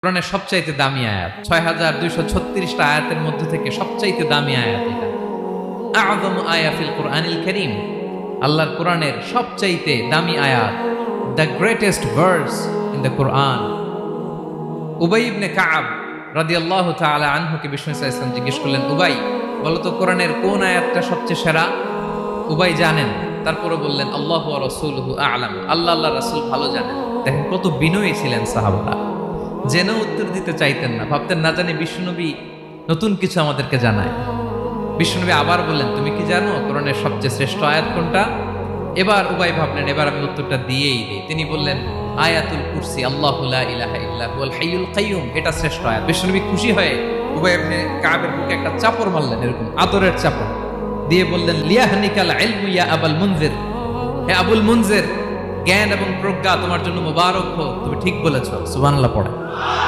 কোরআনের সবচাইতে দামি আয়াত ৬,২৩৬টা আয়াতের মধ্যে থেকে সবচাইতে দামি আয়াত এটা। আযমু আয়া ফিল কুরআনিল কারীম, আল্লাহর কোরআনের সবচাইতে দামি আয়াত, the greatest verse in the Quran. Ubayy ibn Kab রাদিয়াল্লাহু তাআলা আনহুকে বিষ্ণু সাল্লাল্লাহু আলাইহি ওয়াসাল্লাম জিজ্ঞেস করলেন, উবাই বলো তো কোরআনের কোন আয়াতটা সবচেয়ে সেরা? উবাই জানেন, তারপরে বললেন আল্লাহু ওয়া রাসূলুহু আ'লাম, আল্লাহ রাসূল ভালো জানেন। দেখেন কত বিনয়ী ছিলেন সাহাবারা, জেনেও উত্তর দিতে চাইতেন না, ভাবতেন না জানি বিষ্ণুনবী নতুন কিছু আমাদেরকে জানায়। বিষ্ণুনবী আবার বললেন, তুমি কি জানো কোরআনের সবচেয়ে শ্রেষ্ঠ আয়াত কোনটা? এবার উবাই ভাবলেন এবার আমি উত্তরটা দিয়েই দিই। তিনি বললেন আয়াতুল কুরসি, আল্লাহু লা ইলাহা ইল্লা হুয়াল হাইয়ুল কাইয়ুম, এটা শ্রেষ্ঠ আয়াত। বিষ্ণুনবী খুশি হয়ে উবাই ইবনে কাবের বুকে একটা চাপড় মারলেন, এরকম আদরের চাপড় দিয়ে বললেন, লিয়াহনিকাল ইলমু ইয়া আবুল মুনজির, হে আবুল মুনজির, জ্ঞান এবং প্রজ্ঞা তোমার জন্য মুবারক হোক, তুমি ঠিক বলেছো। সুবহানাল্লাহ পড়ে।